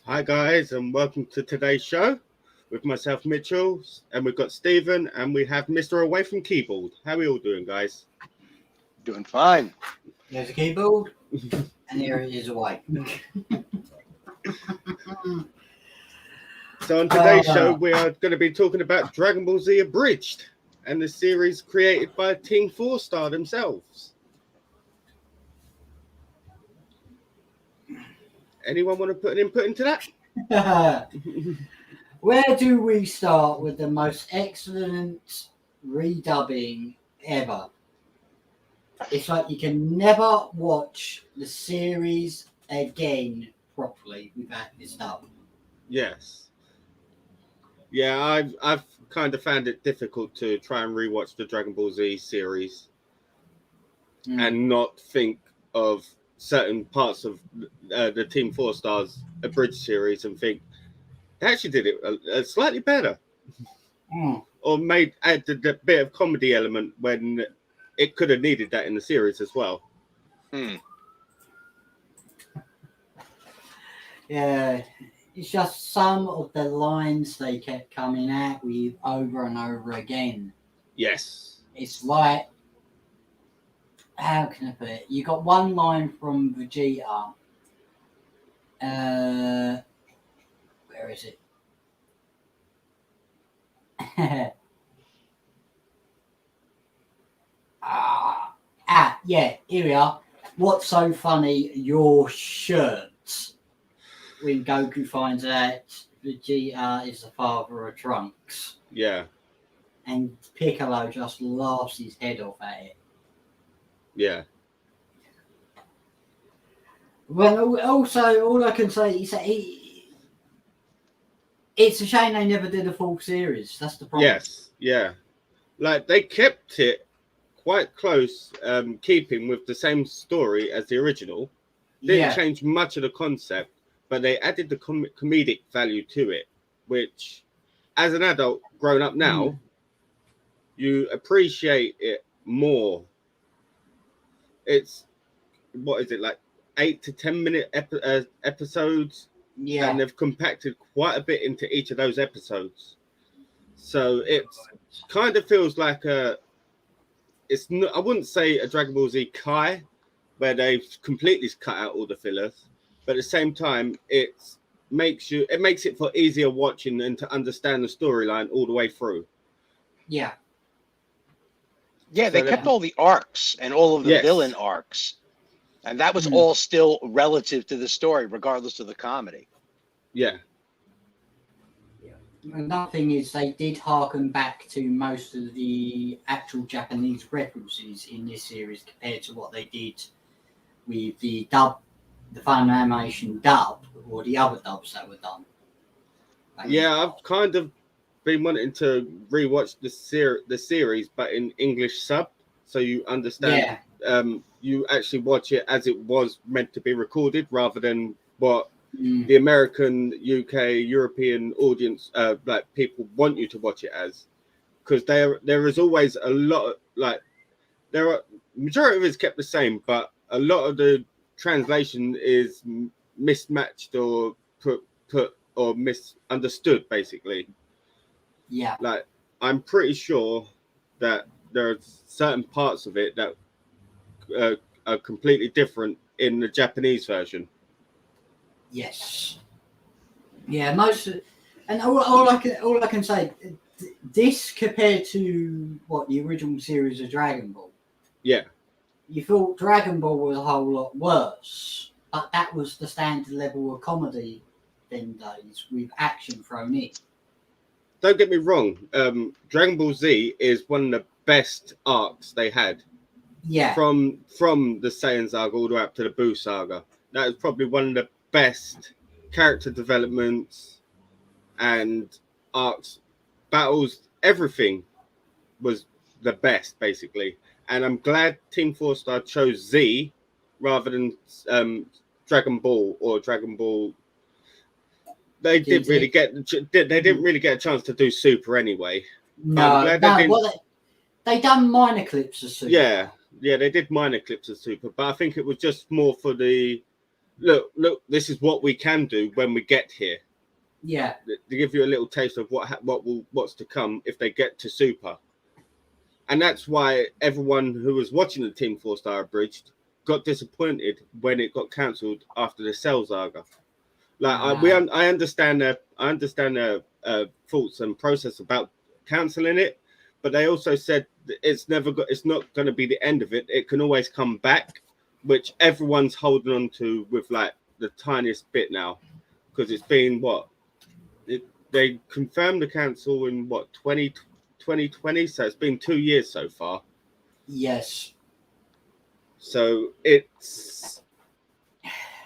Hi guys, and welcome to today's show with myself, Mitchell, and we've got Stephen, and we have Mr. Away from Keyboard. How are we all doing, guys? Doing fine. There's a keyboard, and here it is away. So on today's show, we are going to be talking about Dragon Ball Z Abridged, and the series created by TeamFourstar themselves. Anyone want to put an input into that? Where do we start with the most excellent redubbing ever? It's like you can never watch the series again properly without this dub. Yes. Yeah, I've kind of found it difficult to try and rewatch the Dragon Ball Z series and not think of certain parts of the TeamFourstar's Abridged series and think they actually did it slightly better, or added a bit of comedy element when it could have needed that in the series as well. Yeah, it's just some of the lines they kept coming out with over and over again. Yes. It's like, how can I put it? You got one line from Vegeta. Where is it? Yeah, here we are. What's so funny? Your shirt. When Goku finds out Vegeta is the father of Trunks. Yeah. And Piccolo just laughs his head off at it. Yeah. Well, also, all I can say is that it's a shame they never did a full series. That's the problem. Yes. Yeah. Like, they kept it quite close, keeping with the same story as the original. Didn't change much of the concept, but they added the comedic value to it, which, as an adult grown up now, you appreciate it more. It's, what is it, like 8 to 10 minute episodes? Yeah. And they've compacted quite a bit into each of those episodes. So it kind of feels like it's not, I wouldn't say a Dragon Ball Z Kai, where they've completely cut out all the fillers, but at the same time, it makes it for easier watching and to understand the storyline all the way through. Yeah. Yeah, they kept all the arcs and all of the villain arcs. And that was all still relative to the story, regardless of the comedy. Yeah. Another thing is they did harken back to most of the actual Japanese references in this series compared to what they did with the dub, the final animation dub, or the other dubs that were done. Yeah, I've kind of been wanting to rewatch the series, but in English sub, so you understand. Yeah. You actually watch it as it was meant to be recorded, rather than what the American, UK, European audience, like people want you to watch it as, because there is always a lot of, majority of it's kept the same, but a lot of the translation is mismatched or put or misunderstood, basically. Yeah. Like, I'm pretty sure that there are certain parts of it that are completely different in the Japanese version. Yes. Yeah, all I can say, this compared to what the original series of Dragon Ball. Yeah. You thought Dragon Ball was a whole lot worse, but that was the standard level of comedy them days with action thrown in. Don't get me wrong. Dragon Ball Z is one of the best arcs they had. Yeah. From the Saiyan saga all the way up to the Buu saga. That is probably one of the best character developments and arcs, battles, everything was the best, basically. And I'm glad TeamFourstar chose Z rather than Dragon Ball or Dragon Ball. They didn't really get a chance to do Super anyway. They done minor clips of Super. Yeah, they did minor clips of Super, but I think it was just more for the look, this is what we can do when we get here. Yeah. To give you a little taste of what's to come if they get to Super. And that's why everyone who was watching the TeamFourstar Abridged got disappointed when it got cancelled after the Cell Saga. Like I understand their thoughts and process about cancelling it, but they also said that it's not going to be the end of it. It can always come back, which everyone's holding on to with like the tiniest bit now, because it's been they confirmed the cancel in 2020, so it's been 2 years so far. Yes. So it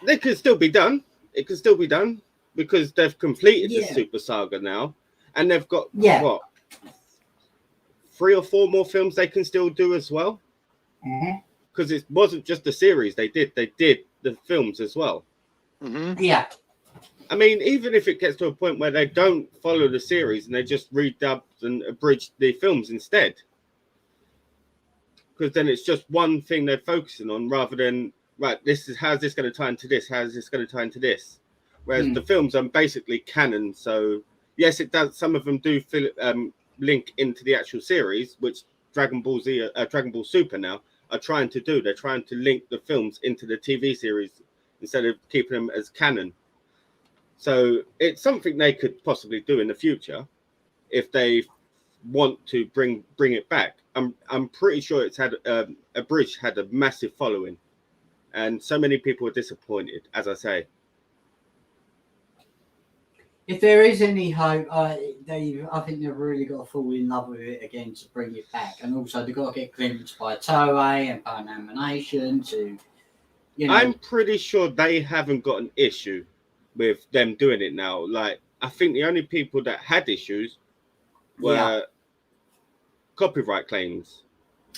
could still be done. It could still be done because they've completed the Super Saga now, and they've got 3 or 4 more films they can still do as well. Because it wasn't just the series they did the films as well. Yeah. I mean, even if it gets to a point where they don't follow the series and they just redubbed and abridged the films instead, because then it's just one thing they're focusing on rather than, right, this is how's this going to tie into this, how's this going to tie into this. Whereas the films are basically canon. So yes, it does. Some of them do link into the actual series, which Dragon Ball Z, Dragon Ball Super now are trying to do. They're trying to link the films into the TV series instead of keeping them as canon. So it's something they could possibly do in the future if they want to bring it back. I'm pretty sure it's had Abridged had a massive following, and so many people are disappointed. As I say, if there is any hope, I think they've really got to fall in love with it again to bring it back, and also they've got to get clearance by Toei and Pan Animation to. I'm pretty sure they haven't got an issue with them doing it now. Like, I think the only people that had issues were copyright claims,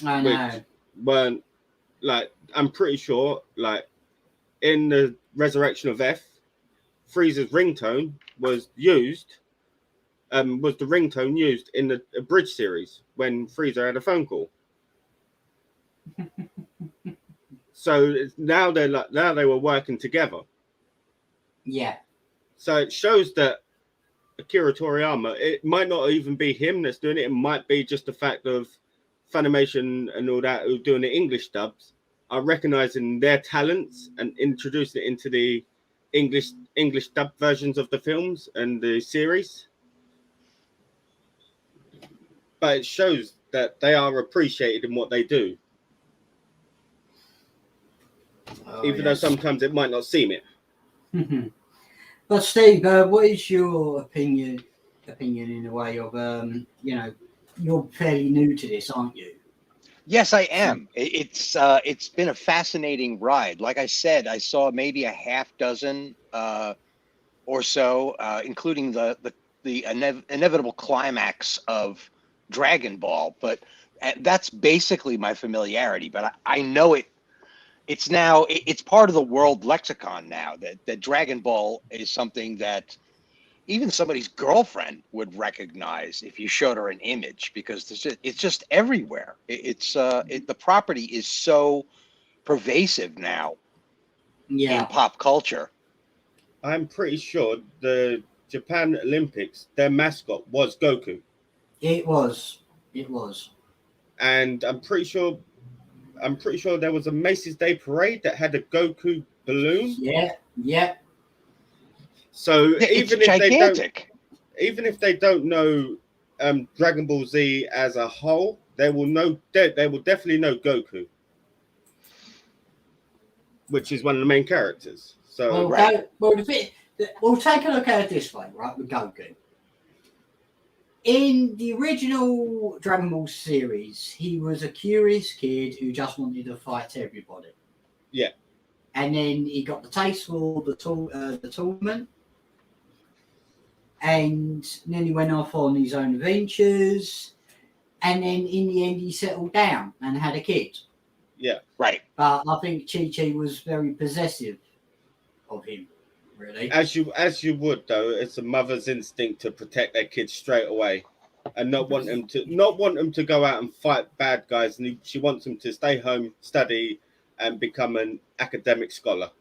which weren't, like, I'm pretty sure, like, in the Resurrection of F, Frieza's ringtone was the ringtone used in the Abridged series when Frieza had a phone call. So now they were working together. Yeah. So it shows that Akira Toriyama, it might not even be him that's doing it. It might be just the fact of Funimation and all that who are doing the English dubs are recognizing their talents and introducing it into the English dub versions of the films and the series. But it shows that they are appreciated in what they do. Even though sometimes it might not seem it. But Steve, what is your opinion in a way of you're fairly new to this, aren't you? Yes, I am. It's been a fascinating ride. Like I said, I saw maybe a half dozen or so, including the inevitable climax of Dragon Ball. But that's basically my familiarity. But I know it. It's part of the world lexicon now that Dragon Ball is something that even somebody's girlfriend would recognize if you showed her an image, because it's just everywhere. The property is so pervasive now in pop culture. I'm pretty sure the Japan Olympics, their mascot was Goku. It was. And I'm pretty sure there was a Macy's Day Parade that had a Goku balloon. Yeah. So it's gigantic. Even if they don't know Dragon Ball Z as a whole, they will definitely know Goku, which is one of the main characters. So we'll take a look at it this way, right? With Goku. In the original Dragon Ball series, he was a curious kid who just wanted to fight everybody. Yeah. And then he got the taste for the tournament. And then he went off on his own adventures. And then in the end, he settled down and had a kid. Yeah. Right. But I think Chi-Chi was very possessive of him. Really, as you would, though, it's a mother's instinct to protect their kids straight away, and not want them to go out and fight bad guys. And she wants them to stay home, study, and become an academic scholar.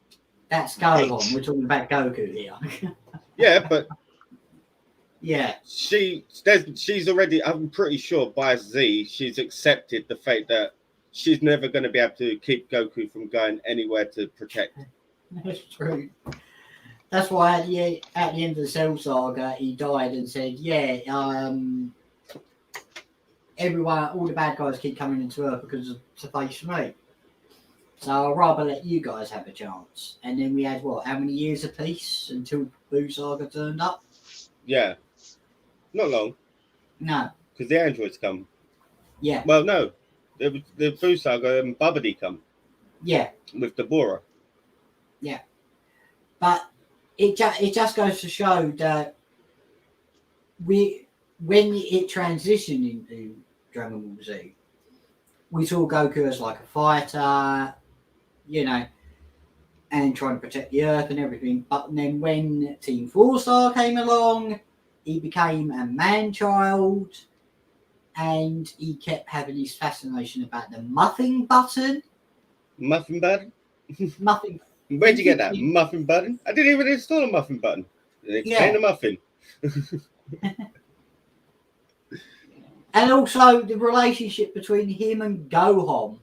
That's Gohan. We're talking about Goku here. Yeah, but Yeah. she's already, I'm pretty sure by Z, she's accepted the fate that she's never going to be able to keep Goku from going anywhere to protect. That's true. That's why at the end of the Cell Saga, he died and said, "Yeah, everyone, all the bad guys keep coming into Earth because of to face me. So I'd rather let you guys have a chance." And then we had what? How many years of peace until Boo Saga turned up? Yeah, not long, No. because the androids come. Yeah. Well, no, the Boo Saga and Babidi come. Yeah. With Deborah. Yeah. But it just goes to show that when it transitioned into Dragon Ball Z, we saw Goku as like a fighter, and trying to protect the Earth and everything. But then when TeamFourstar came along, he became a man-child, and he kept having this fascination about the muffin button. Muffin button? Muffin. Where'd you get that? Muffin button? I didn't even install a muffin button. It contained a muffin. And also the relationship between him and Gohan.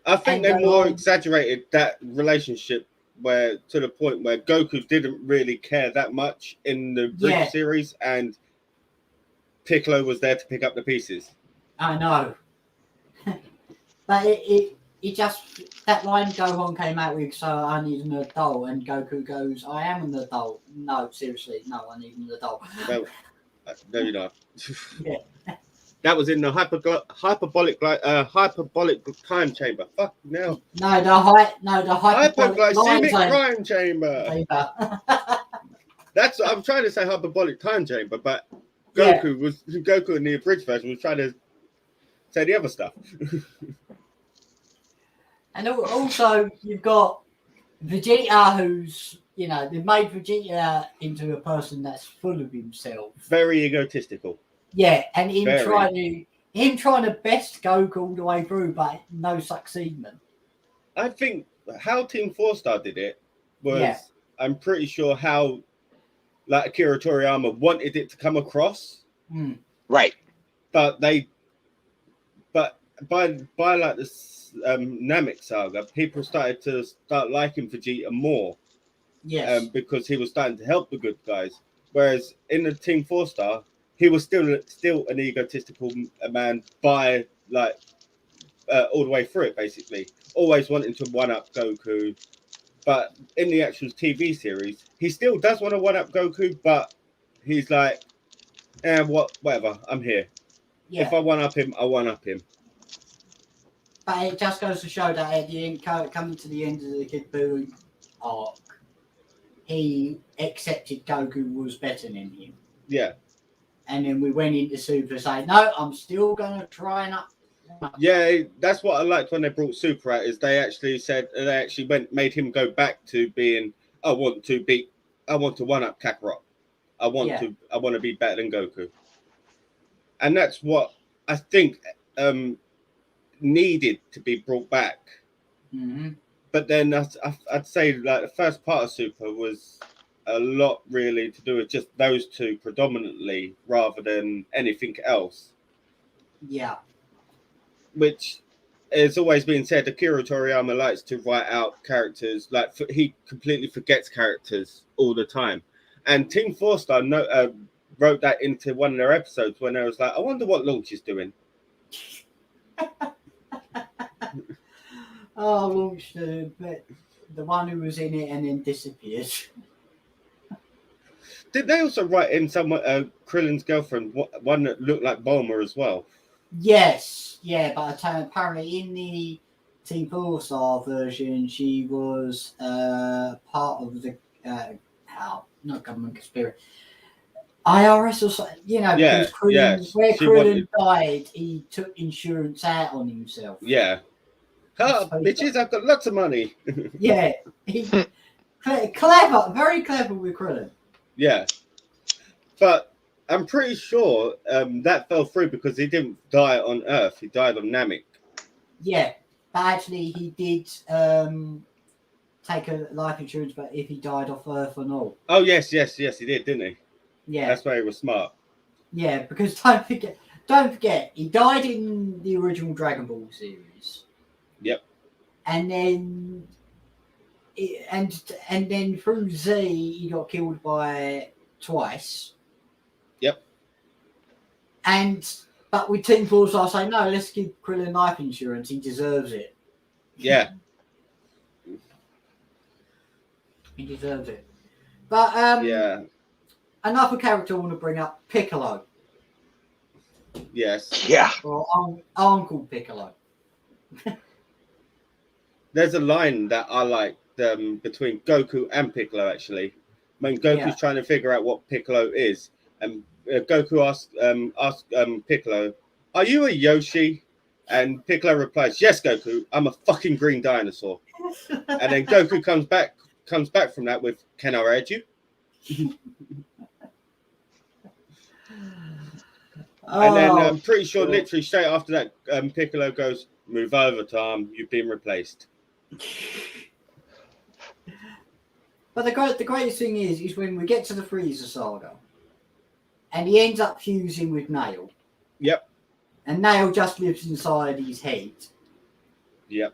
I think they more exaggerated that relationship to the point where Goku didn't really care that much in the Bridge series, and Piccolo was there to pick up the pieces. I know. But it just, that line Gohan came out with, "So I need an adult," and Goku goes, "I am an adult." No, seriously, no, I need an adult. No, you're not. Yeah. That was in the hyperbolic time chamber. Fuck no. No, the hyperglycemic time chamber. That's what I'm trying to say, hyperbolic time chamber, but Goku in the abridged version was trying to say the other stuff. And also you've got Vegeta, who's they've made Vegeta into a person that's full of himself, very egotistical. Yeah, and him trying to best Goku all the way through, but no succeedment. I think how TeamFourstar did it was, I'm pretty sure how Akira Toriyama wanted it to come across. Right. But by like this Namek saga, people started to liking Vegeta more. Yes. Because he was starting to help the good guys. Whereas in the TeamFourstar, he was still an egotistical man by all the way through it, basically. Always wanting to one-up Goku. But in the actual TV series, he still does want to one-up Goku, but he's like, whatever, I'm here. Yeah. If I one-up him, I one-up him. But it just goes to show that at the end, coming to the end of the Kid Buu arc, he accepted Goku was better than him. Yeah. And then we went into Super Saiyan. No, I'm still going to try and up. Yeah, that's what I liked when they brought Super out, is they actually made him go back to being, I want to one up Kakarot. I want to be better than Goku. And that's what I think needed to be brought back. Mm-hmm. But then I'd say the first part of Super was a lot really to do with just those two predominantly rather than anything else. Yeah. Which has always been said, Akira Toriyama likes to write out characters, he completely forgets characters all the time. And TeamFourstar wrote that into one of their episodes when I was like, I wonder what Launch is doing. Launch, the one who was in it and then disappeared. Did they also write in someone, Krillin's girlfriend, one that looked like Bulma as well? Yes, yeah, but apparently in the TeamFourstar version, she was part of the not government conspiracy, IRS or something. Because Krillin died, he took insurance out on himself. Yeah. Bitches, I've got lots of money. Yeah, clever, very clever with Krillin. Yeah, but I'm pretty sure that fell through because he didn't die on Earth. He died on Namek. Yeah, but actually he did take a life insurance, but if he died off Earth and all. Oh yes, he did, didn't he? Yeah, That's why he was smart. yeah, because don't forget, he died in the original Dragon Ball series. Yep. And then, and then through Z, he got killed by twice. Yep. But with TeamFourstar say no, let's give Krillin life insurance. He deserves it. Yeah. He deserves it. But Yeah. another character I want to bring up, Piccolo. Yes. Yeah. Or Uncle Piccolo. There's a line that I like between Goku and Piccolo, actually. When Goku's trying to figure out what Piccolo is, and Goku asks Piccolo, "Are you a Yoshi?" And Piccolo replies, "Yes, Goku, I'm a fucking green dinosaur." And then Goku comes back from that with, "Can I ride you?" And then I'm pretty sure literally straight after that, Piccolo goes, "Move over, Tom, you've been replaced." But the greatest thing is when we get to the Frieza saga, and he ends up fusing with Nail. Yep. And Nail just lives inside his head. Yep.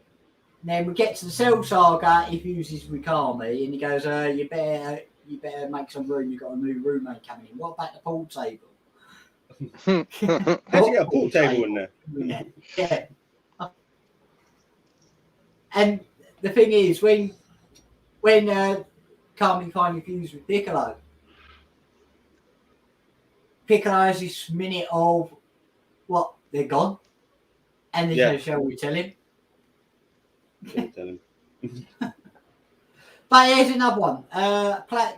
And then we get to the Cell saga, he fuses with Kami, and he goes, you better make some room, you've got a new roommate coming in. What about the pool table? Has he got a pool table in there? Yeah. And the thing is, when Kami finally fused with Piccolo has this minute of, what, they're gone? And they say, shall we tell him? Tell him. But here's another one.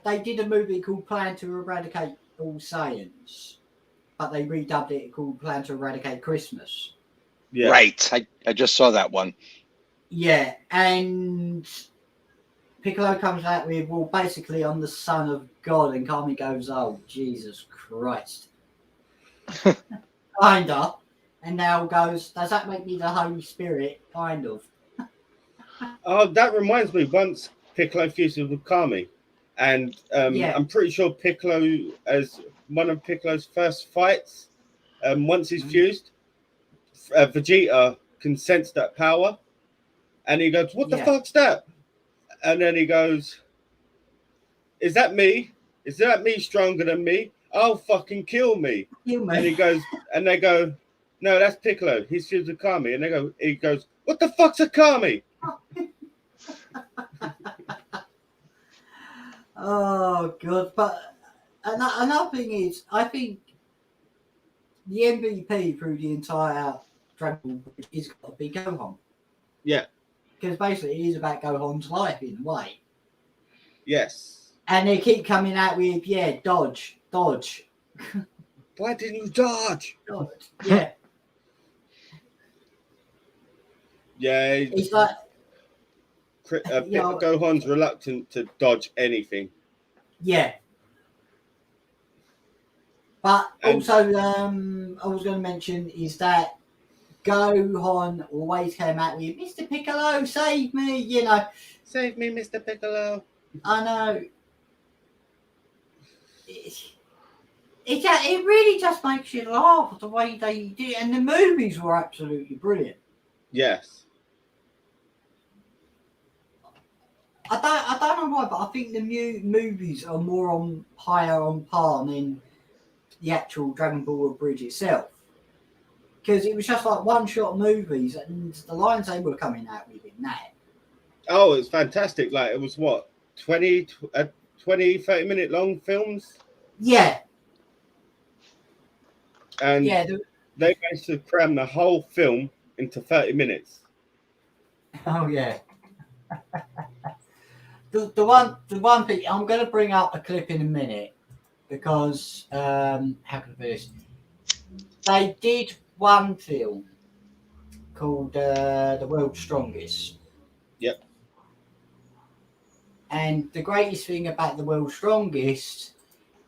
They did a movie called Plan to Eradicate All Saiyans, but they redubbed it called Plan to Eradicate Christmas. Yeah. Right. I just saw that one. Yeah, and Piccolo comes out with, well, basically, I'm the son of God, and Kami goes, oh, Jesus Christ. Kinda. And now goes, does that make me the Holy Spirit? Kind of. Oh, that reminds me, once Piccolo fuses with Kami, and I'm pretty sure Piccolo, as one of Piccolo's first fights, once he's fused, Vegeta can sense that power, and he goes, what the fuck's that? And then he goes, is that me? Is that me stronger than me? Oh, fucking kill me. And he goes, and they go, no, that's Piccolo. He's fused with Kami. And he goes, what the fuck's a Kami? Oh, God. But another thing is, I think the MVP through the entire Dragon Ball is got to be Gohan. Yeah. Because basically it is about Gohan's life in a way. Yes. And they keep coming out with, dodge. Why didn't you dodge? Dodge. Yeah. Yeah. It's like... Gohan's reluctant to dodge anything. Yeah. But also, I was going to mention is that Gohan always came out with, Mr. Piccolo, save me, you know. Save me, Mr. Piccolo. I know. It really just makes you laugh the way they did it. And the movies were absolutely brilliant. Yes. I don't know why, but I think the movies are more higher on par than the actual Dragon Ball Bridge itself. Because it was just like one-shot movies, and the lines they were coming out with in that. Oh, it was fantastic. Like, it was what, 20, 30-minute long films? Yeah. And they managed to cram the whole film into 30 minutes. Oh, yeah. The one thing, I'm going to bring up a clip in a minute, because, how can I put this? They did one film called The World's Strongest. Yep. And the greatest thing about The World's Strongest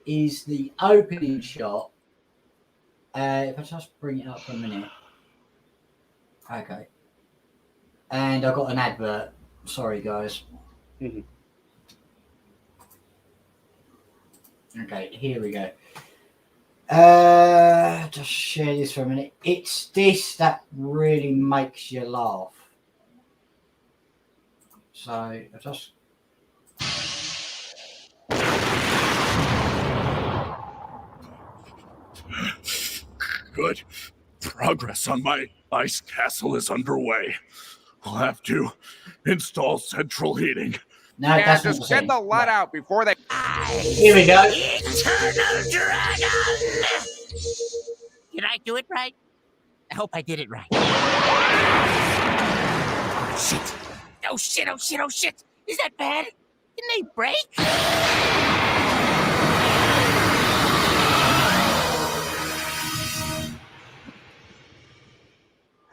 is the opening shot. If I just bring it up for a minute. Okay. And I got an advert. Sorry, guys. Mhm. Okay, here we go. Just share this for a minute. It's this that really makes you laugh. So I just Good. Progress on my ice castle is underway. I'll have to install central heating. no, Yeah, that's not the just get same. the let out before they. Here we go. Eternal Dragon! Did I do it right? I hope I did it right. Shit. Oh shit, oh shit, oh shit. Is that bad? Didn't they break?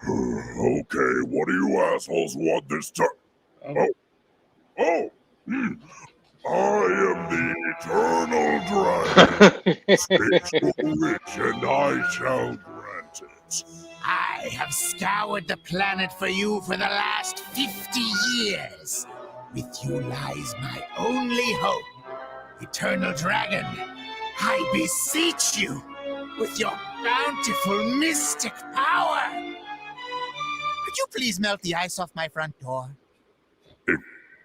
Okay, what do you assholes want this time? Oh! I am the Eternal Dragon. Speak your wish, and I shall grant it. I have scoured the planet for you for the last 50 years. With you lies my only hope. Eternal Dragon, I beseech you, with your bountiful mystic power. Could you please melt the ice off my front door?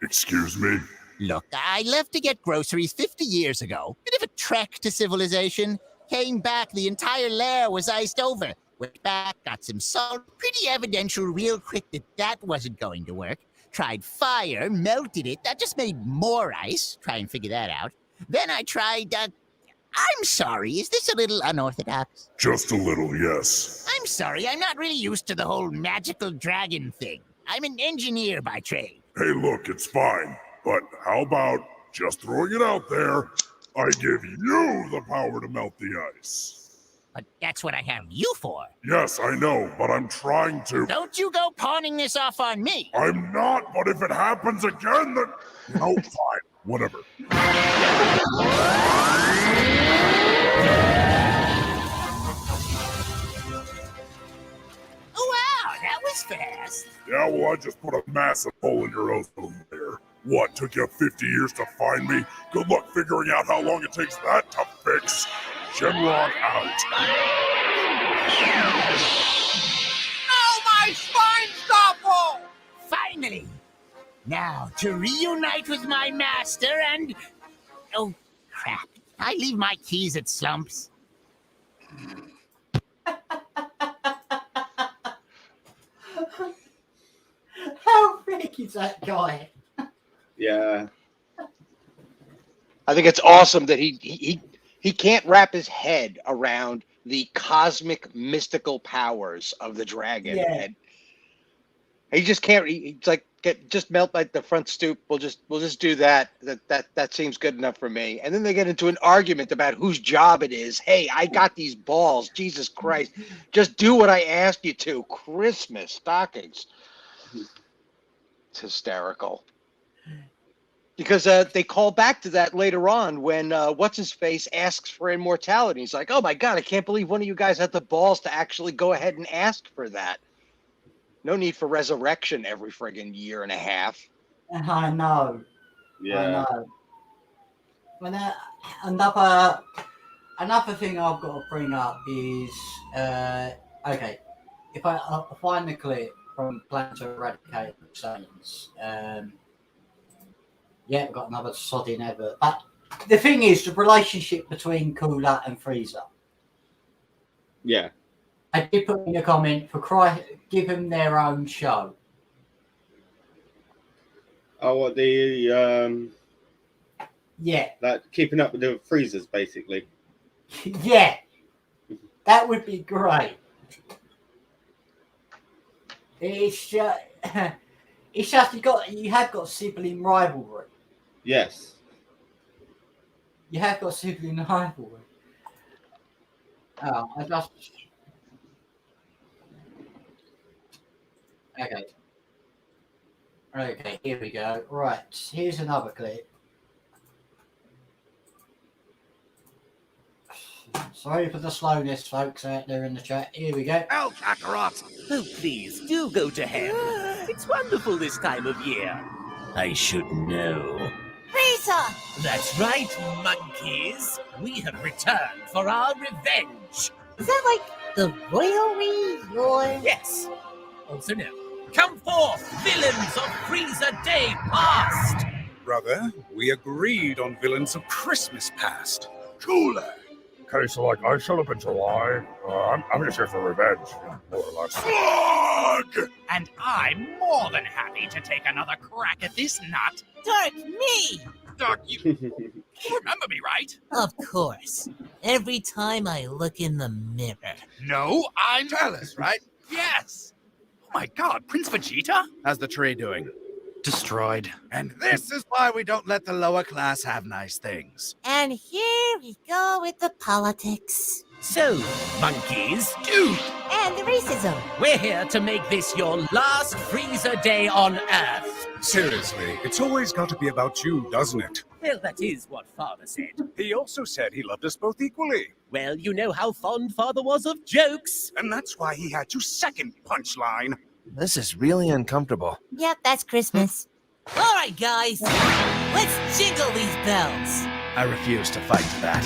Excuse me? Look, I left to get groceries 50 years ago. Bit of a trek to civilization. Came back, the entire lair was iced over. Went back, got some salt. Pretty evidential real quick that wasn't going to work. Tried fire, melted it. That just made more ice. Try and figure that out. Then I tried, I'm sorry, is this a little unorthodox? Just a little, yes. I'm sorry, I'm not really used to the whole magical dragon thing. I'm an engineer by trade. Hey, look, it's fine. But how about just throwing it out there? I give you the power to melt the ice. But that's what I have you for. Yes, I know, but I'm trying to. Don't you go pawning this off on me. I'm not, but if it happens again, then. No, fine. Whatever. Oh, wow, that was fast. Yeah, well, I just put a massive hole in your ozone layer. What, took you 50 years to find me? Good luck figuring out how long it takes that to fix. Shenron out. Oh, my spine stopple! Finally. Now, to reunite with my master and... Oh, crap. I leave my keys at Slumps. How big is that guy? Yeah. I think it's awesome that he can't wrap his head around the cosmic mystical powers of the dragon. Yeah. And he just can't. He's like, just melt like the front stoop. We'll just do that. That seems good enough for me. And then they get into an argument about whose job it is. Hey, I got these balls. Jesus Christ, just do what I asked you to. Christmas stockings. It's hysterical. Because they call back to that later on when what's-his-face asks for immortality. He's like, oh, my God, I can't believe one of you guys had the balls to actually go ahead and ask for that. No need for resurrection every friggin' year and a half. I know. Yeah. I know. Well, another thing I've got to bring up is okay. If I find the clip from Plan to Eradicate the Saiyans, yeah, we've got another sodding ever. But the thing is, the relationship between Cooler and Frieza. Yeah. I did put in a comment for Christ, give them their own show. Oh, what the Yeah, like keeping up with the freezers, basically. yeah, that would be great. It's just you have got sibling rivalry. Yes. You have got sibling rivalry. Oh, I just okay. Okay, here we go. Right, here's another clip. Sorry for the slowness, folks, out there in the chat. Here we go. Oh, Kakarot! Oh, please, do go to hell. It's wonderful this time of year. I should know. Frieza! That's right, monkeys. We have returned for our revenge. Is that like the royal or? Yes. Also no. Come forth, villains of Frieza Day Past! Brother, we agreed on villains of Christmas past. Cooler. Okay, so like I showed up in July. I'm just here for revenge, more or less. Fuck! And I'm more than happy to take another crack at this nut. Dark me! Doc, you remember me, right? Of course. Every time I look in the mirror. No, I'm Alice, right? Yes. Oh my God, Prince Vegeta? How's the tree doing? Destroyed. And this is why we don't let the lower class have nice things. And here we go with the politics. So, monkeys, dude, And the racism. we're here to make this your last Frieza Day on Earth. Seriously, it's always got to be about you, doesn't it? Well, that is what Father said. He also said he loved us both equally. Well, you know how fond Father was of jokes. And that's why he had you second punchline. This is really uncomfortable. Yep, that's Christmas. All right, guys. Let's jingle these bells. I refuse to fight that.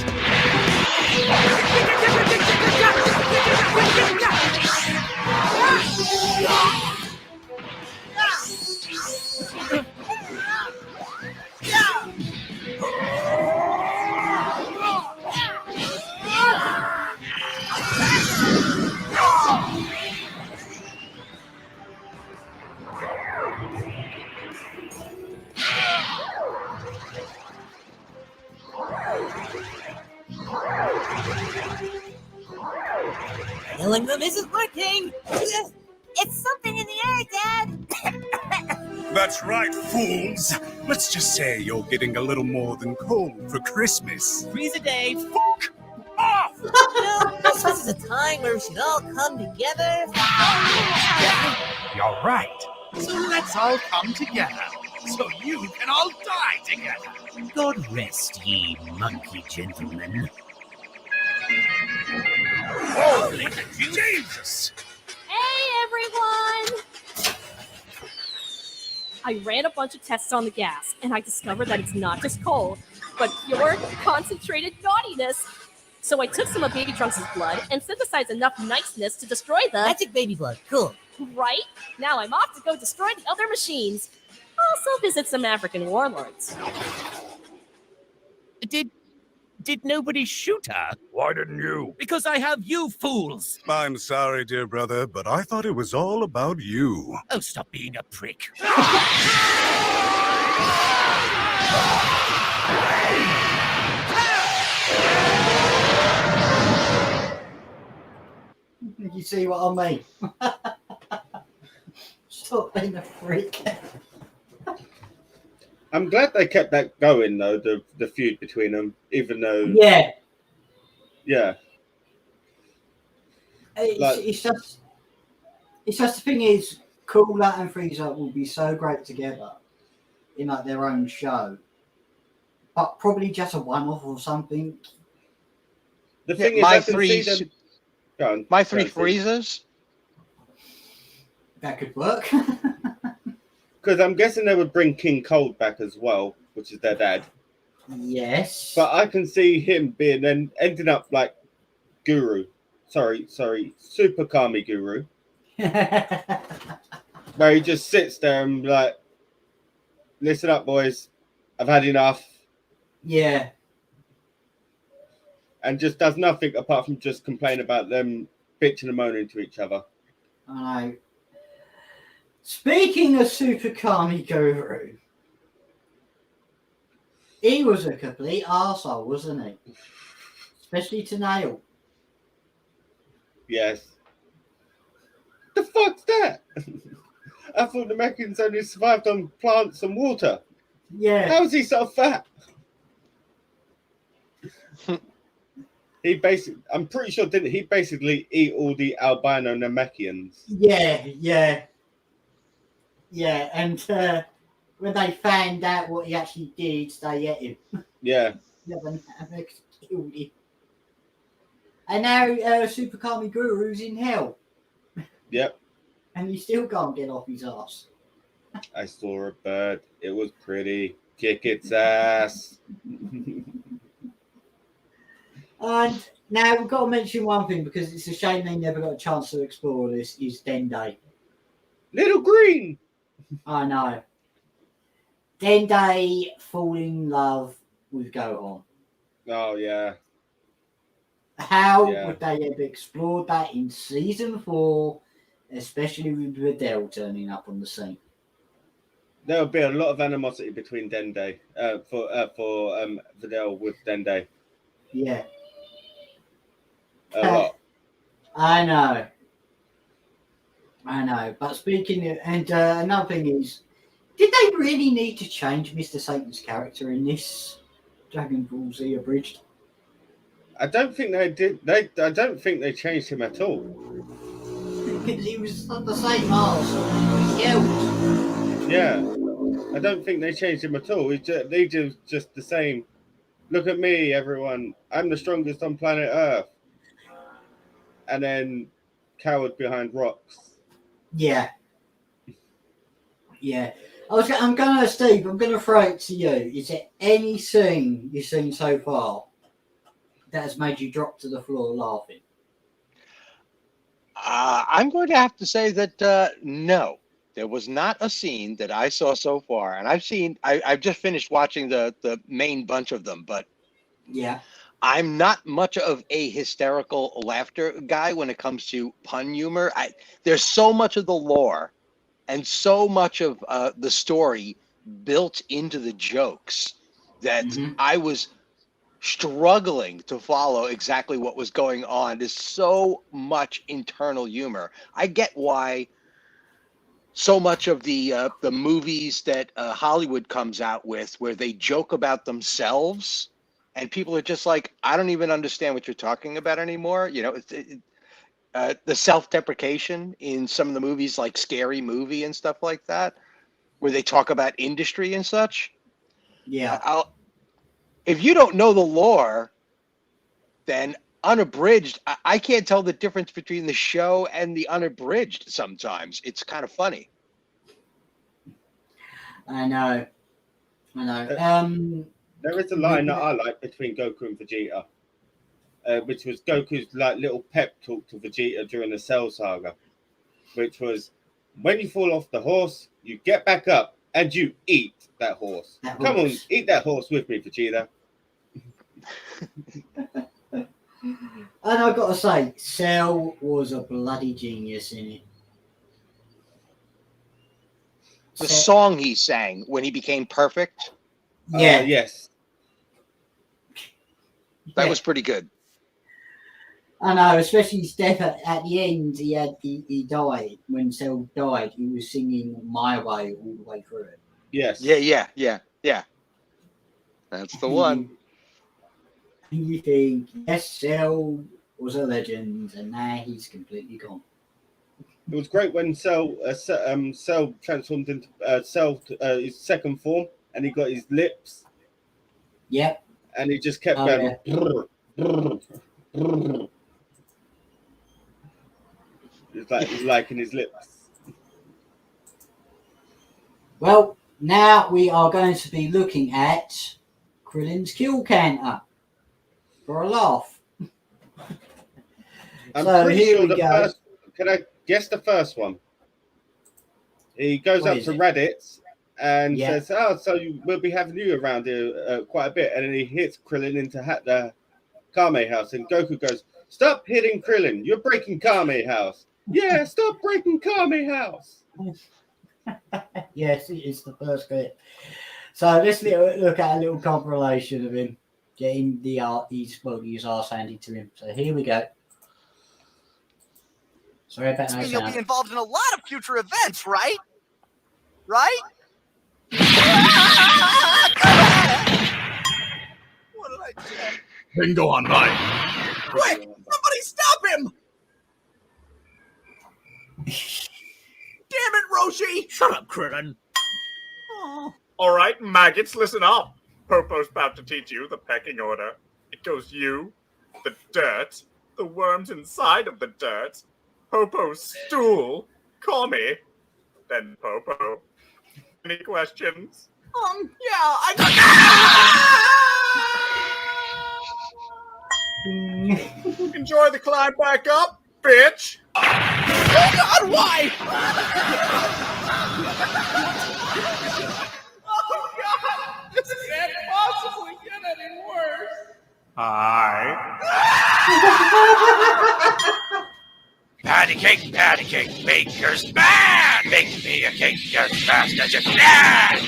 Healing room isn't working. It's something in the air, Dad. That's right, fools. Let's just say you're getting a little more than cold for Christmas. Frieza Day. Fuck off! Christmas is a time where we should all come together. You're right. So let's all come together. So you can all die together. God rest ye, monkey gentlemen. Holy Jesus! Hey, everyone! I ran a bunch of tests on the gas, and I discovered that it's not just cold, but pure, concentrated naughtiness. So I took some of Baby Trunks' blood and synthesized enough niceness to destroy the... Magic baby blood. Cool. Right? Now I'm off to go destroy the other machines. Also visit some African warlords. Did nobody shoot her? Why didn't you? Because I have you fools. I'm sorry, dear brother, but I thought it was all about you. Oh, stop being a prick. You see what I mean? Stop being a freak. I'm glad they kept that going though, the feud between them, even though Yeah. yeah. It's just the thing is, Cooler and Frieza will be so great together in like their own show, but probably just a one-off or something. The thing is, my I can three, see them. Go on, my three go on, Steve. Friezas. That could work. Because I'm guessing they would bring King Cold back as well, which is their dad. Yes. But I can see him being ending up like Guru. Sorry, Super Kami Guru. Where he just sits there and like, listen up, boys. I've had enough. Yeah. And just does nothing apart from just complain about them bitching and moaning to each other. I know. Speaking of Super Kami Guru, he was a complete arsehole, wasn't he? Especially to Nail. Yes. The fuck's that? I thought the Mexicans only survived on plants and water. Yeah. How is he so fat? I'm pretty sure, didn't he basically eat all the albino Namekians? Yeah. And when they found out what he actually did, they ate him. Yeah. Never killed him. And now Super Kami Guru's in hell. Yep. And he still can't get off his ass. I saw a bird. It was pretty. Kick its ass. And now we've got to mention one thing because it's a shame they never got a chance to explore this. Is Dende. Little Green. I know. Dende fall in love with Gohan. Oh yeah. How Yeah. would they have explored that in season 4, especially with Videl turning up on the scene? There would be a lot of animosity between Dende for Videl with Dende. Yeah. A lot. I know. But speaking of, and another thing is, did they really need to change Mr. Satan's character in this Dragon Ball Z Abridged? I don't think they did. I don't think they changed him at all. Because he was the same arse. He yelled. Yeah, I don't think they changed him at all. They just the same. Look at me, everyone. I'm the strongest on planet Earth. And then cowered behind rocks. Yeah. I'm gonna throw it to you. Is there any scene you've seen so far that has made you drop to the floor laughing? I'm going to have to say that no, there was not a scene that I saw so far, and I've just finished watching the main bunch of them, but yeah, I'm not much of a hysterical laughter guy when it comes to pun humor. There's so much of the lore and so much of the story built into the jokes that I was struggling to follow exactly what was going on. There's so much internal humor. I get why so much of the movies that Hollywood comes out with, where they joke about themselves, and people are just like, I don't even understand what you're talking about anymore. You know, the self-deprecation in some of the movies, like Scary Movie and stuff like that, where they talk about industry and such. Yeah. If you don't know the lore, then Unabridged, I can't tell the difference between the show and the Unabridged sometimes. It's kind of funny. I know. There is a line that I like between Goku and Vegeta, which was Goku's like little pep talk to Vegeta during the Cell Saga, which was, when you fall off the horse, you get back up and you eat that horse. Come on, eat that horse with me, Vegeta. And I've got to say, Cell was a bloody genius in it. The song he sang when he became perfect. Yeah. Yes. That was pretty good. I know, especially his death at the end. He died. When Cell died, he was singing "My Way" all the way through it. Yes. Yeah. That's the one. You think, yes, Cell was a legend, and now he's completely gone. It was great when Cell transformed into his second form, and he got his lips. Yep. And he just kept going. Yeah. Brr, brr, brr. He's liking his lips. Well, now we are going to be looking at Krillin's kill counter for a laugh. I'm so pretty here sure we go. Can I guess the first one? He goes up to Raditz and says, "Oh, so we'll be having you around here quite a bit." And then he hits Krillin into the Kame house, and Goku goes, "Stop hitting Krillin! You're breaking Kame house." Yeah, stop breaking Kame house. Yes, it is the first clip. So let's look at a little compilation of him getting his arse handed to him. So here we go. Sorry about that. You'll be involved in a lot of future events, right? Right? What did I say? Bingo online. Quick! Somebody stop him! Damn it, Roshi! Shut up, Krillin. Oh. All right, maggots, listen up. Popo's about to teach you the pecking order. It goes you, the dirt, the worms inside of the dirt, Popo's stool, Kami, then Popo. Any questions? Yeah, Enjoy the climb back up, bitch. Oh God, why? Oh God, this can't possibly get any worse. Hi. Patty cake, bake yours bad. Make me a cake as fast as you can.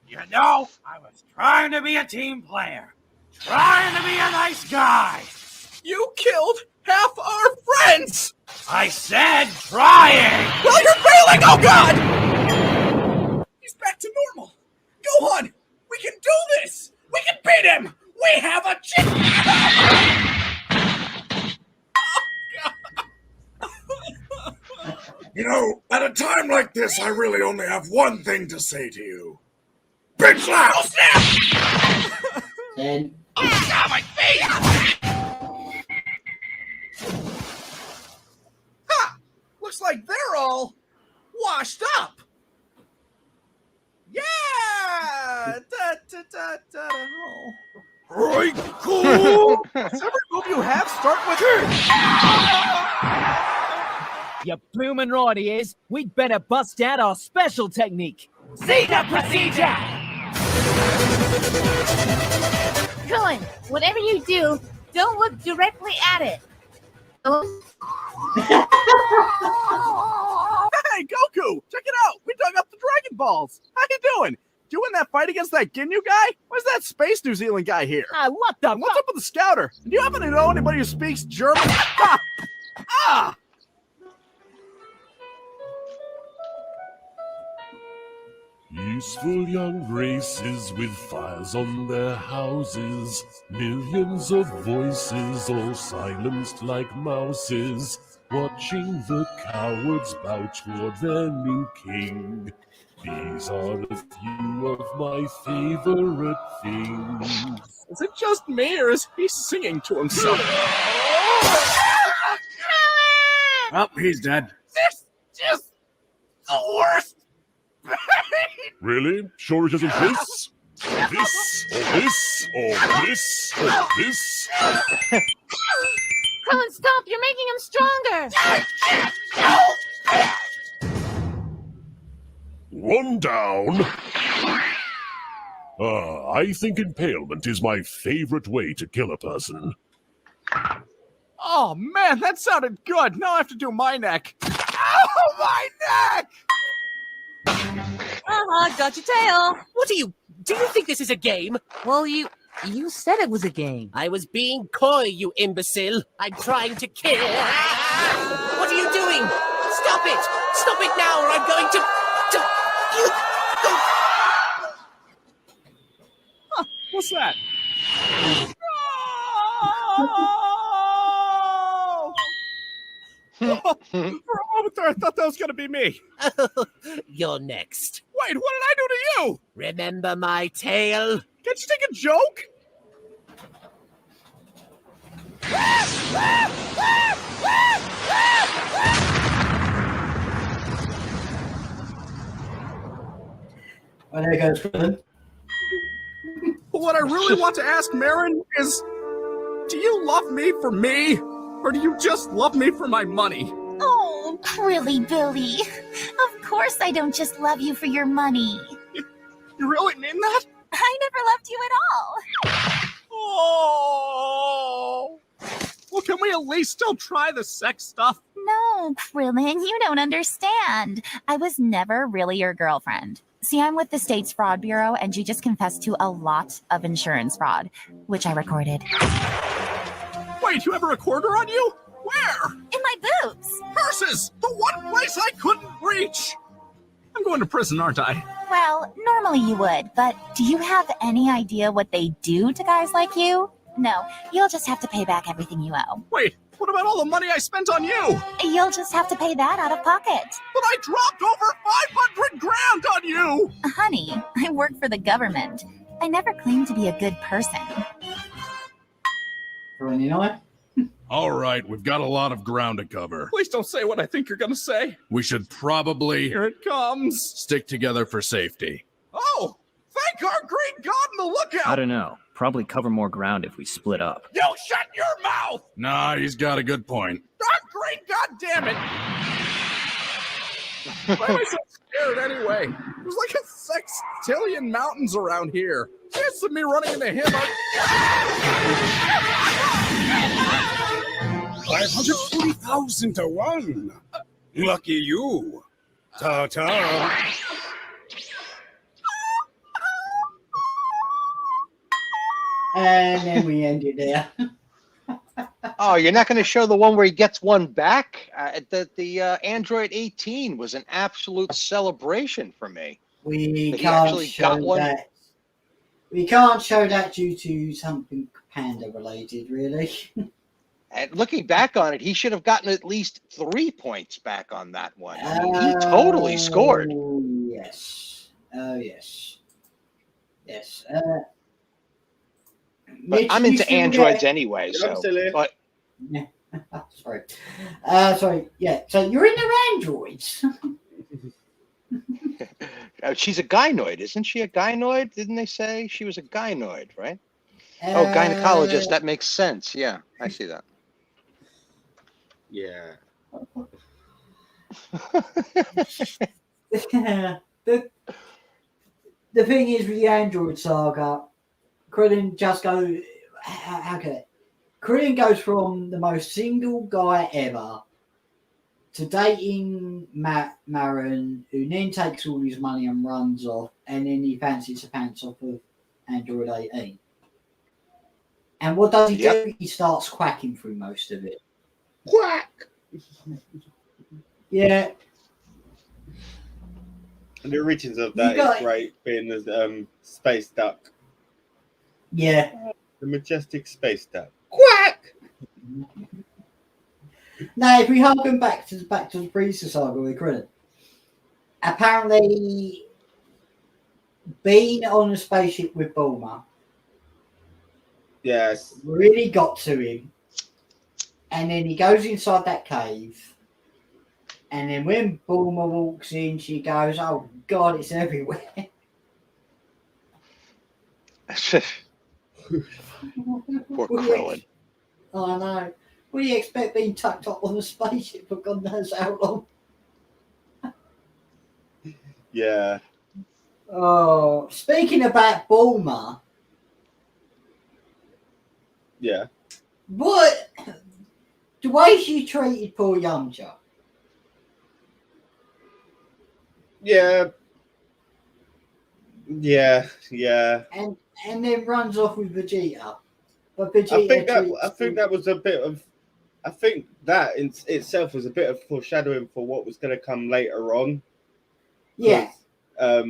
You know, I was trying to be a team player, trying to be a nice guy. You killed half our friends. I said trying. Well, you're failing. Oh God. He's back to normal. Go on. We can do this. We can beat him. We have a chance. You know, at a time like this, I really only have one thing to say to you. Bitch slap! Oh, snap! Then Oh, God, my face! Ha! Looks like they're all washed up. Yeah! Oh. Right, cool! Several of you have start with You bloomin' right he is. We'd better bust out our special technique. See the procedure! Cullen, whatever you do, don't look directly at it. Hey, Goku! Check it out! We dug up the Dragon Balls! How you doing? Doing that fight against that Ginyu guy? Why's that space New Zealand guy here? What the What's up with the scouter? Do you happen to know anybody who speaks German? Ah! Peaceful young races with fires on their houses, millions of voices all silenced like mouses, watching the cowards bow toward their new king. These are a few of my favorite things. Is it just me, or is he singing to himself? Oh, he's dead. This is the worst! Really? Sure it isn't this? This, or this, or this, or this? Cullen, stop! You're making him stronger! One down. I think impalement is my favorite way to kill a person. Oh man, that sounded good. Now I have to do my neck. Ow, my neck! Got your tail. What do you think this is a game? Well, you said it was a game. I was being coy, you imbecile. I'm trying to kill. What are you doing? Stop it! Stop it now, or I'm going to... Huh, what's that? For a moment there, I thought that was going to be me. You're next. Wait, what did I do to you? Remember my tail? Can't you take a joke? Oh, there goes Cullen. But what I really want to ask Marin is, do you love me for me? Or do you just love me for my money? Oh, Crilly Billy. Of course I don't just love you for your money. You really mean that? I never loved you at all. Oh. Well, can we at least still try the sex stuff? No, Krillin, you don't understand. I was never really your girlfriend. See, I'm with the state's fraud bureau, and you just confessed to a lot of insurance fraud, which I recorded. Wait, you have a recorder on you? Where? In my boobs. Purses! The one place I couldn't reach! I'm going to prison, aren't I? Well, normally you would, but do you have any idea what they do to guys like you? No, you'll just have to pay back everything you owe. Wait, what about all the money I spent on you? You'll just have to pay that out of pocket. But I dropped over 500 grand on you! Honey, I work for the government. I never claimed to be a good person. 29? All right, we've got a lot of ground to cover. Please don't say what I think you're gonna say. We should probably Here it comes. stick together for safety. Oh, thank our great God in the lookout. I don't know. Probably cover more ground if we split up. You shut your mouth. Nah, he's got a good point. Our great God damn it. Why am I so scared anyway? There's like a sextillion mountains around here. Chance of me running into him. 540,000 to 1. Lucky you. Ta-ta. And then we end it there. Oh, you're not going to show the one where he gets one back? The Android 18 was an absolute celebration for me. We That he can't actually show got one. that. We can't show that due to something panda related, really. And looking back on it, he should have gotten at least 3 points back on that one. I mean, he totally scored. Oh, yes. Oh, yes. Yes. But Mitch, I'm you into still androids there? anyway, Yeah, I'm so. still here. But Yeah. Sorry. Sorry. Yeah. So you're into androids. she's a gynoid, isn't she? A gynoid? Didn't they say she was a gynoid, right? Oh, gynecologist. That makes sense. Yeah, I see that. Yeah. the thing is with the Android saga, Krillin just goes. How can it? Krillin goes from the most single guy ever to dating Marin, who then takes all his money and runs off, and then he fancies the pants off of Android 18. And what does he do? He starts quacking through most of it. Quack! Yeah. And the origins of that is great, being the space duck. Yeah. The majestic space duck. Quack! Now, if we harken back to the previous saga with Krillin, apparently being on a spaceship with Bulma, yes, really got to him, and then he goes inside that cave, and then when Bulma walks in, she goes, "Oh God, it's everywhere." Poor Krillin. I know. What do you expect being tucked up on a spaceship for God knows how long? Yeah. Oh, speaking about Bulma, yeah. What? The way she treated poor Yamcha. Yeah. Yeah. Yeah. And then runs off with Vegeta. But Vegeta I think that was a bit of. I think that in itself was a bit of foreshadowing for what was going to come later on. Yeah. Now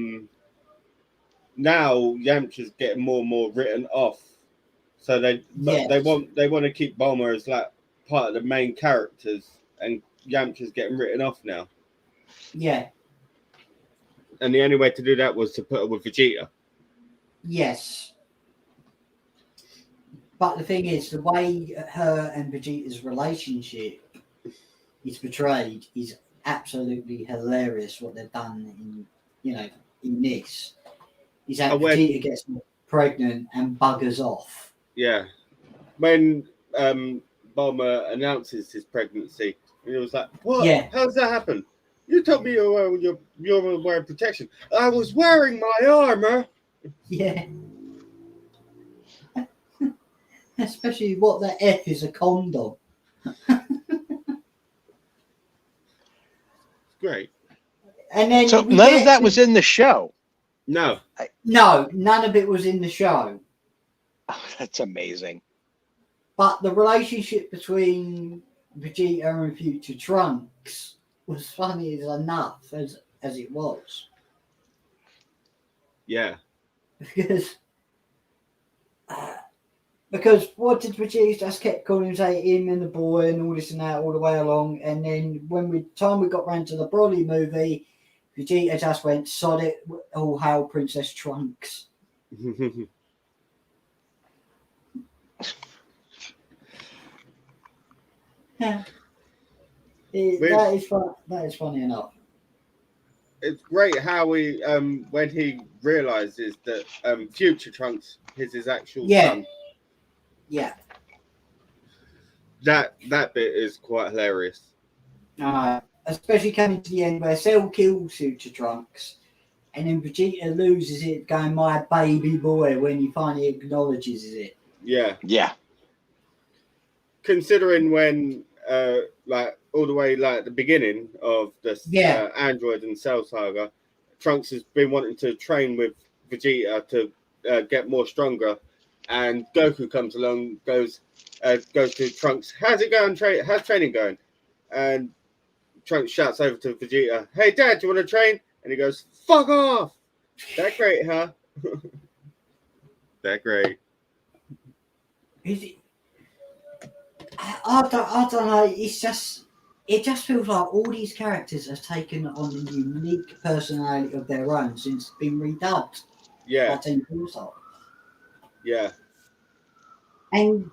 Yamcha's getting more and more written off, so they want to keep Bulma as like part of the main characters, and Yamcha's getting written off now. Yeah. And the only way to do that was to put her with Vegeta. Yes. But the thing is, the way her and Vegeta's relationship is portrayed is absolutely hilarious. What they've done in this is that Vegeta gets pregnant and buggers off. Yeah, when Bulma announces his pregnancy, and it was like, "What? Yeah. How does that happen? You told me you're wearing protection. I was wearing my armor." Yeah. Especially what the F is a condom. Great. And then So none of that was in the show. No. No, none of it was in the show. Oh, that's amazing. But the relationship between Vegeta and future Trunks was funny as enough as it was. Yeah. Because what did Vegeta just kept calling him and the boy and all this and that all the way along, and then when we got round to the Broly movie, Vegeta just went, "Sod it, all hail Princess Trunks." That is fun. That is funny enough. It's great how he, when he realizes that Future Trunks is his actual son. Yeah. That bit is quite hilarious. Especially coming to the end where Cell kills Future Trunks, and then Vegeta loses it, going "my baby boy" when he finally acknowledges it. Yeah. Yeah. Considering when, like all the way like the beginning of the Android and Cell saga, Trunks has been wanting to train with Vegeta to get more stronger, and Goku comes along, goes to Trunks, "How's it going? How's training going?" And Trunks shouts over to Vegeta, "Hey Dad, do you want to train?" And he goes, "Fuck off!" That great, huh? That great. Is it? I don't know. It just feels like all these characters have taken on a unique personality of their own since it's been redubbed. Yeah. By TeamFourstar. Yeah. And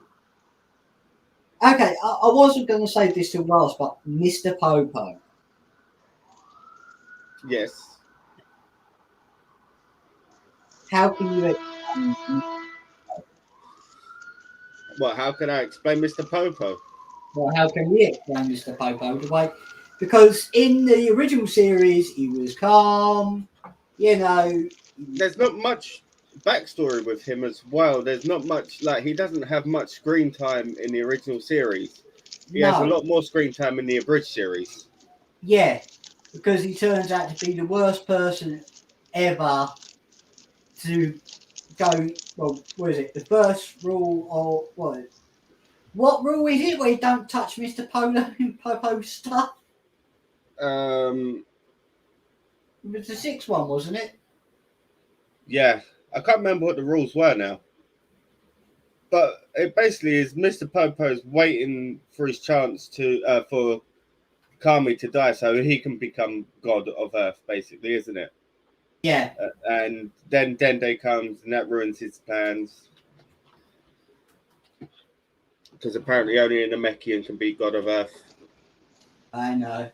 okay, I wasn't going to say this till last, but Mr. Popo. Yes. How can you? Well, how can I explain Mr. Popo? Well, how can we explain Mr. Popo the way? Because in the original series, he was calm. You know, there's not much backstory with him as well. There's not much, like, he doesn't have much screen time in the original series. He has a lot more screen time in the Abridged series. Yeah, because he turns out to be the worst person ever to go. Well, what is it? The first rule, or what? What rule is it where you don't touch Mr. Popo's stuff? It was the sixth one, wasn't it? Yeah, I can't remember what the rules were now. But it basically is Mr. Popo's waiting for his chance to for Kami to die so he can become God of Earth, basically, isn't it? Yeah. And then Dende comes and that ruins his plans. Because apparently only an Namekian can be God of Earth. I know.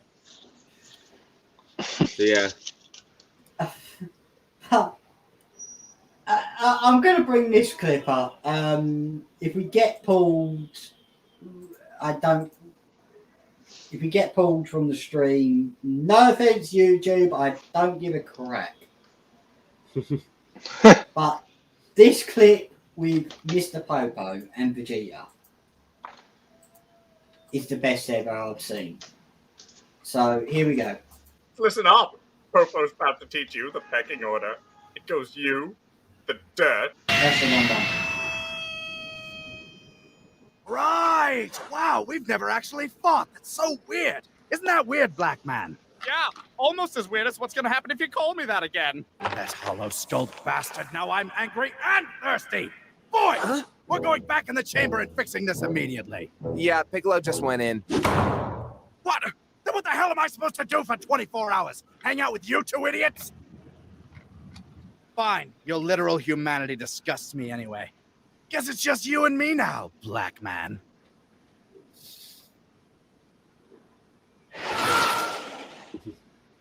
So yeah. I'm going to bring this clip up. If we get pulled, if we get pulled from the stream, no offense, YouTube, I don't give a crap. But this clip with Mr. Popo and Vegeta is the best ever I've seen. So here we go. Listen up. Popo's about to teach you the pecking order. It goes you, the dirt. That's the one done. Right! Wow, we've never actually fought. That's so weird. Isn't that weird, Black Man? Yeah, almost as weird as what's gonna happen if you call me that again. That hollow-skulled bastard. Now I'm angry and thirsty. Boys, we're going back in the chamber and fixing this immediately. Yeah, Piccolo just went in. What? Then what the hell am I supposed to do for 24 hours? Hang out with you two idiots? Fine, your literal humanity disgusts me anyway. Guess it's just you and me now, Black Man.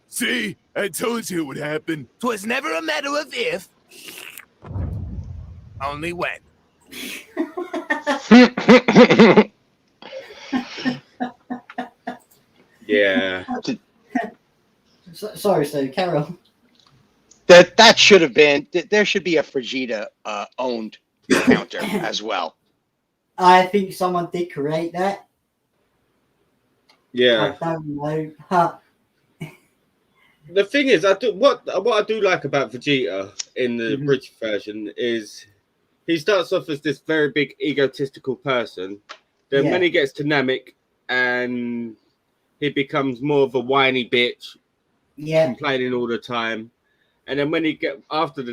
See, I told you it would happen. 'Twas never a matter of if, only when. Yeah. Sorry, Steve, carry on. That should have been. There should be a Vegeta owned counter as well. I think someone did create that. Yeah. I don't know. The thing is, what I do like about Vegeta in the British version is he starts off as this very big egotistical person. Then when he gets to Namek and he becomes more of a whiny bitch, complaining all the time. And then when he after the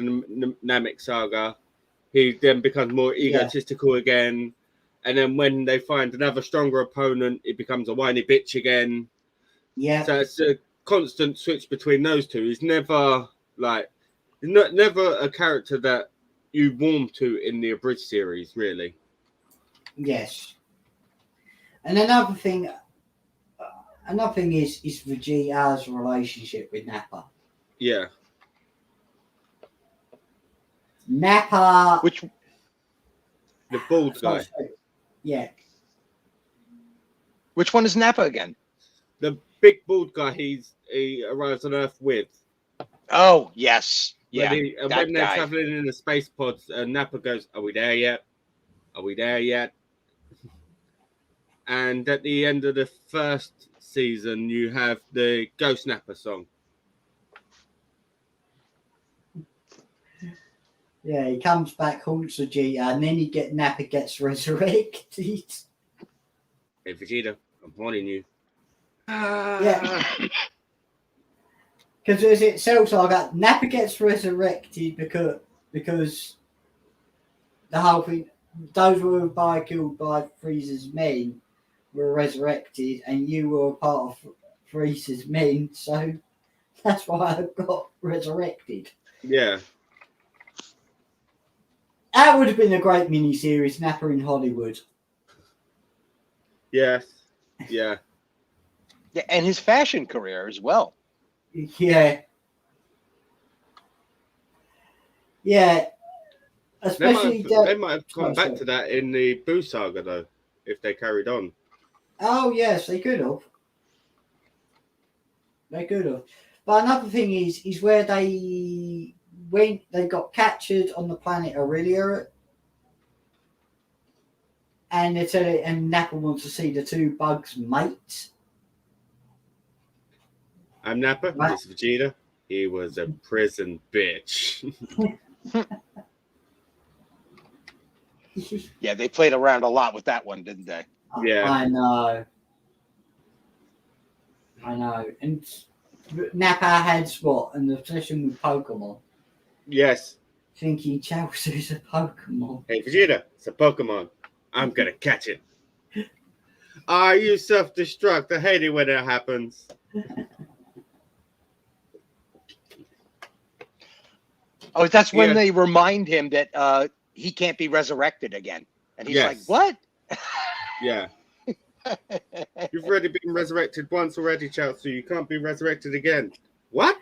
Namek saga, he then becomes more egotistical again. And then when they find another stronger opponent, he becomes a whiny bitch again. Yeah. So it's a constant switch between those two. He's never never a character that you warm to in the Abridged series, really. Yes. And another thing is Vegeta's relationship with Nappa. Yeah. Nappa. Which the bald guy. Yeah. Which one is Nappa again? The big bald guy. He arrives on Earth with. Oh yes, yeah. When they're traveling in the space pods, Nappa goes, "Are we there yet? Are we there yet?" And at the end of the first season, you have the Ghost Nappa song. Yeah, he comes back, haunts Vegeta, and then Nappa gets resurrected. Hey Vegeta, I'm warning you. Yeah. Because as it Cell Saga, Nappa gets resurrected because the whole thing, those who were killed by Frieza's men were resurrected, and you were a part of Frieza's men, so that's why I got resurrected. Yeah. That would have been a great mini-series, Nappa in Hollywood. Yes. Yeah. Yeah, and his fashion career as well. Yeah. Yeah. Especially they might have come back to that in the Boo Saga though, if they carried on. Oh yes, they could have. They could have. But another thing is where they got captured on the planet Aurelia, and and Nappa wants to see the two bugs mate. I'm Nappa. This is Vegeta. He was a prison bitch. Yeah, they played around a lot with that one, didn't they? Yeah. I know. And Nappa had what? An obsession with Pokemon. Yes. Thinking Chelsea's a Pokemon. Hey Vegeta, it's a Pokemon. I'm gonna catch it. You self-destruct. I hate it when it happens. Oh, that's when they remind him that he can't be resurrected again. And he's like, what? Yeah. You've already been resurrected once already, Chelsea. You can't be resurrected again. What?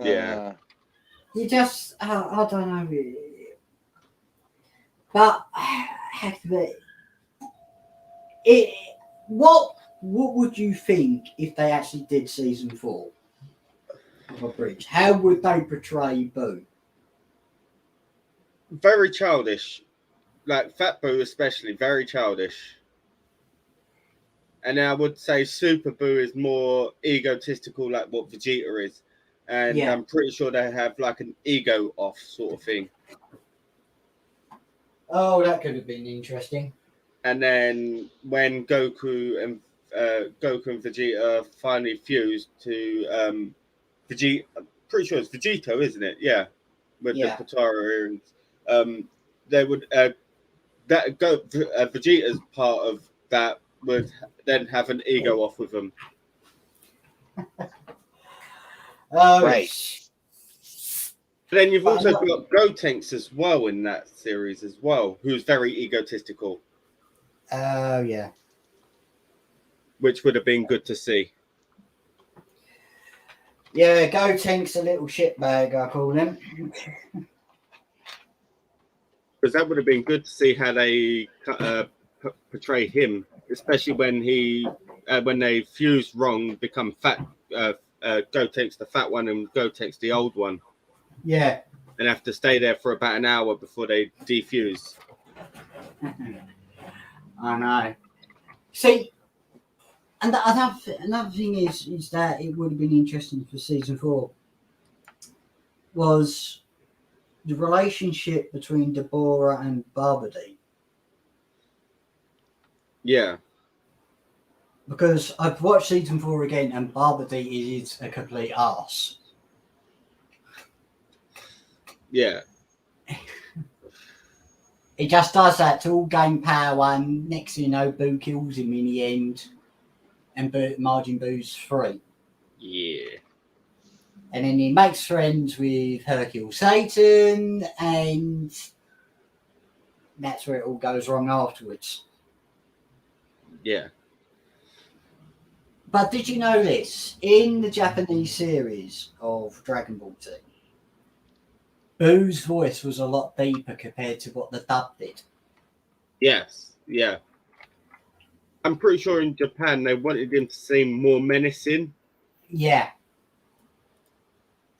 Yeah. You just, I don't know. But, what would you think if they actually did season 4 of Abridged? How would they portray Boo? Very childish. Like Fat Boo especially, very childish. And I would say Super Boo is more egotistical like what Vegeta is. And I'm pretty sure they have like an ego off sort of thing. Oh, that could have been interesting. And then when Goku and Vegeta finally fused to Vegeta, I'm pretty sure it's Vegito, isn't it? Yeah, with the Potara earrings. They would Vegeta's part of that would then have an ego off with them. Right. But then you've also got Gotenks as well in that series as well, who's very egotistical. Oh, yeah. Which would have been good to see. Yeah, Gotenk's a little shitbag, I call him. Because that would have been good to see how they portray him, especially when they fuse wrong, become fat. Gotenks the fat one and Gotenks the old one. Yeah. And have to stay there for about an hour before they defuse. I know. See, and another thing is that it would have been interesting for season 4 was the relationship between Deborah and Barbadee. Yeah. Because I've watched season 4 again and Barbadee is a complete arse. Yeah. He just does that to all gain power, and next thing you know, Boo kills him in the end, and Margin Boo's free. Yeah. And then he makes friends with Hercule Satan, and that's where it all goes wrong afterwards. Yeah. But did you know this? In the Japanese series of Dragon Ball Z, Boo's voice was a lot deeper compared to what the dub did. Yes. Yeah. I'm pretty sure in Japan they wanted him to seem more menacing. Yeah.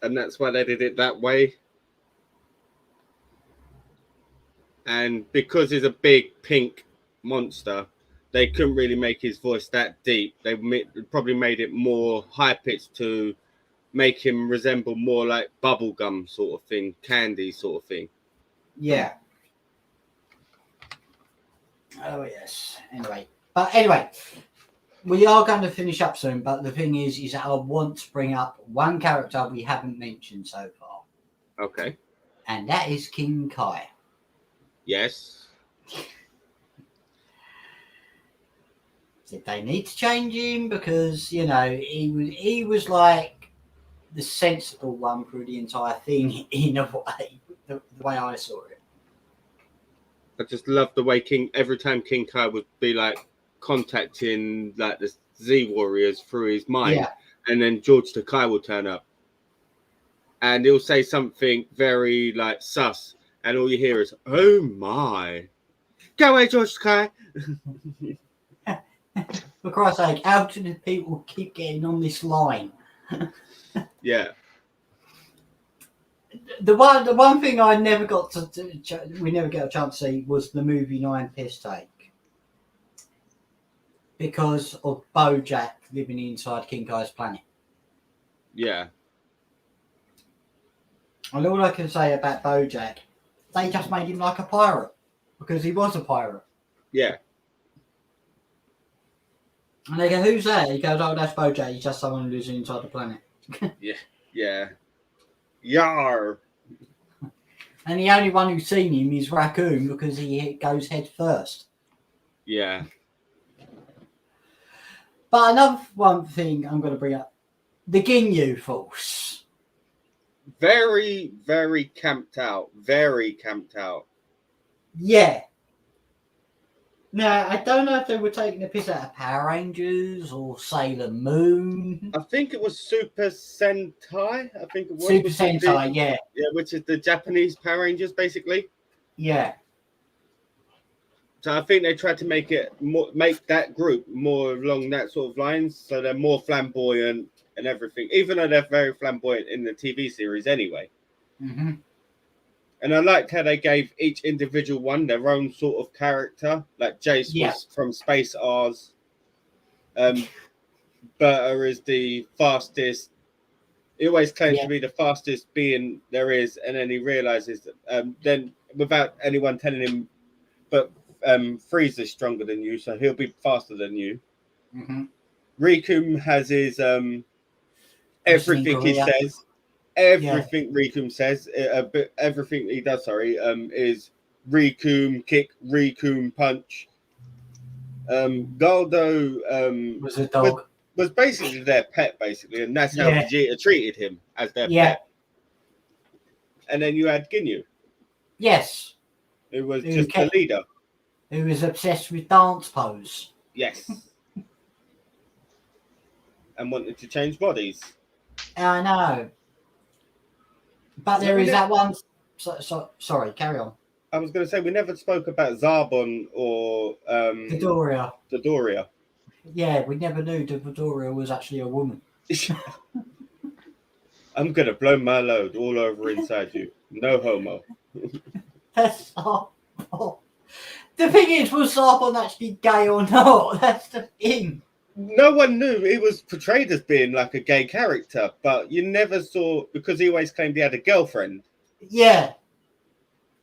And that's why they did it that way. And because he's a big pink monster, they couldn't really make his voice that deep. They probably made it more high pitched to make him resemble more like bubblegum sort of thing, candy sort of thing. Yeah. Oh, yes. Anyway, we are going to finish up soon, but the thing is that I want to bring up one character we haven't mentioned so far. Okay. And that is King Kai. Yes. Did they need to change him? Because, you know, he was like the sensible one through the entire thing in a way, the way I saw it. I just love the way every time King Kai would be like contacting like the Z warriors through his mind, Yeah. and then George Takai will turn up, and he'll say something very like sus, and all you hear is "Oh my, go away, George Takai." For Christ's sake, how do the people keep getting on this line? Yeah. The one thing I never got we never got a chance to see was the movie 9 Piss Take, because of Bojack living inside King Kai's planet. Yeah. And all I can say about Bojack, they just made him like a pirate because he was a pirate. Yeah. And they go, "Who's that?" He goes, "Oh, that's Bojack. He's just someone who lives inside the planet." Yeah. Yeah. Yar. And the only one who's seen him is Raccoon because he goes head first. Yeah. But another one thing I'm going to bring up, the Ginyu Force. Very, very camped out. Very camped out. Yeah. Now, I don't know if they were taking a piss out of Power Rangers or Sailor Moon. I think it was Super Sentai. I think it was Super Sentai, yeah. Yeah, which is the Japanese Power Rangers, basically. Yeah. So I think they tried to make that group more along that sort of lines, so they're more flamboyant and everything. Even though they're very flamboyant in the TV series, anyway. Mm-hmm. And I liked how they gave each individual one their own sort of character. Like Jace was from Space Oz. Berta is the fastest. He always claims to be the fastest being there is, and then he realizes that then without anyone telling him, but Frieza's stronger than you, so he'll be faster than you. Mm-hmm. Riku has his everything he says. Everything Riku says, everything he does, is Riku kick, Riku punch. Galdo was a dog. Was basically their pet, basically, and that's how Vegeta treated him, as their pet. And then you had Ginyu. Yes. Who was just the leader. Who was obsessed with dance pose. Yes. And wanted to change bodies. I know. But there is that one. Sorry, carry on. I was going to say we never spoke about Zarbon or Dodoria. Yeah, we never knew Dodoria was actually a woman. I'm going to blow my load all over inside you. No homo. That's Zarbon. The thing is, was Zarbon actually gay or not? That's the thing. No one knew he was portrayed as being like a gay character, but you never saw, because he always claimed he had a girlfriend. Yeah.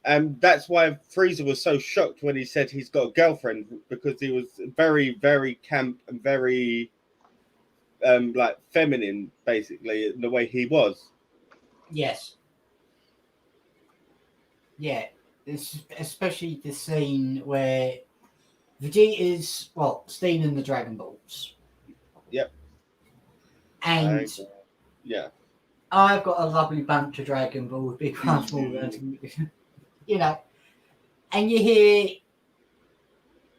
And that's why Frieza was so shocked when he said he's got a girlfriend, because he was very, very camp and very like feminine, basically, in the way he was. Yes. Yeah. It's especially the scene where Vegeta's, stealing the Dragon Balls. Yep. And I've got a lovely bunch of Dragon Balls, big ones, small ones, you know, and you hear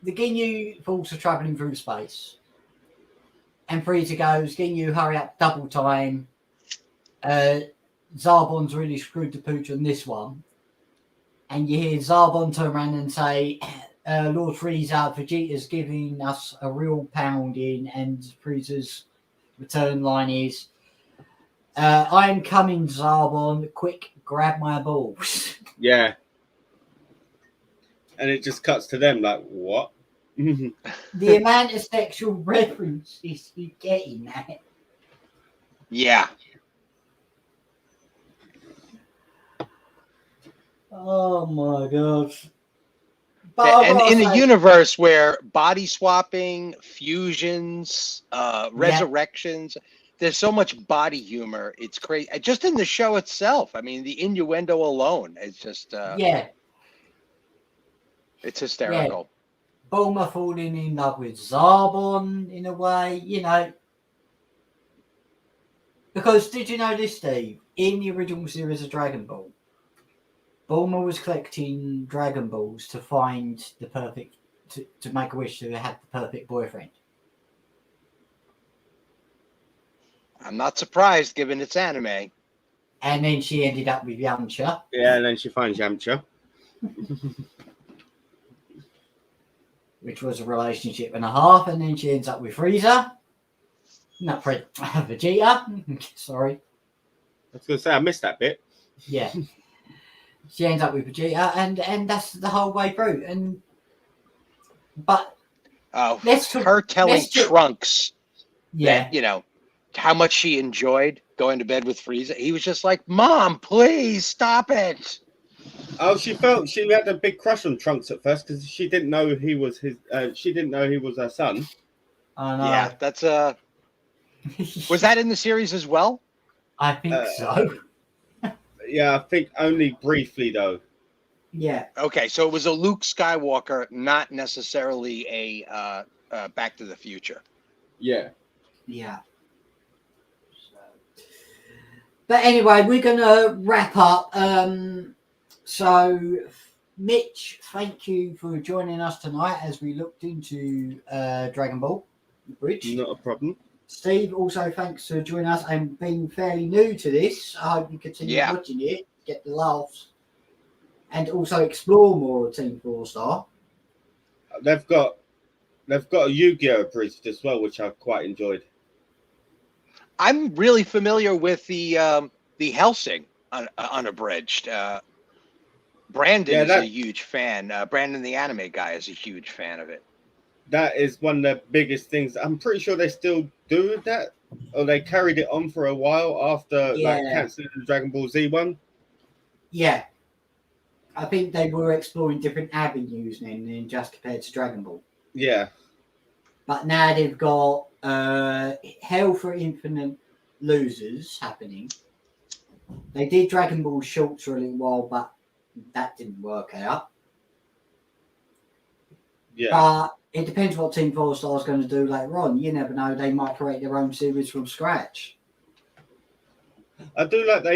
the Ginyu thoughts are travelling through space, and Frieza goes, Ginyu, hurry up, double time. Zarbon's really screwed the pooch on this one. And you hear Zarbon turn around and say, Lord Frieza, Vegeta's giving us a real pounding, and Frieza's return line is, I'm coming, Zarbon, quick, grab my balls. Yeah. And it just cuts to them like, what? The amount of sexual references you get in that. Yeah. Oh my god. But And in a universe where body swapping, fusions, resurrections, there's so much body humor. It's crazy. Just in the show itself. I mean, the innuendo alone is just it's hysterical. Yeah. Bulma falling in love with Zarbon in a way, you know. Because did you know this, Steve? In the original series of Dragon Ball, Bulma was collecting Dragon Balls to find the perfect, to make a wish to have the perfect boyfriend. I'm not surprised given it's anime. And then she ended up with Yamcha. Yeah, and then she finds Yamcha. Which was a relationship and a half, and then she ends up with Frieza. Not Vegeta. Sorry. I was going to say, I missed that bit. Yeah. She ends up with Vegeta, and that's the whole way through. But her telling Trunks that, you know, how much she enjoyed going to bed with Frieza. He was just like, Mom, please stop it. Oh, she had a big crush on Trunks at first because she didn't know he was his. She didn't know he was her son. I know. Yeah, that's was that in the series as well? I think so. Yeah, I think only briefly though. Yeah. Okay, so it was a Luke Skywalker, not necessarily a Back to the Future. Yeah. Yeah. But anyway, we're gonna wrap up. So, Mitch, thank you for joining us tonight as we looked into Dragon Ball Bridge. Not a problem. Steve, also thanks for joining us and being fairly new to this. I hope you continue watching it, get the laughs, and also explore more of TeamFourstar. They've got a Yu-Gi-Oh! Abridged as well, which I quite enjoyed. I'm really familiar with the Helsing unabridged. Brandon is a huge fan. Brandon, the anime guy, is a huge fan of it. That is one of the biggest things. I'm pretty sure they still do that, or they carried it on for a while after like cancelling the Dragon Ball Z one. Yeah, I think they were exploring different avenues then just compared to Dragon Ball. Yeah, but now they've got Hell for Infinite Losers happening. They did Dragon Ball shorts for a little while, but that didn't work out. Yeah. But it depends what TeamFourstar is going to do later on. You never know. They might create their own series from scratch. I do like they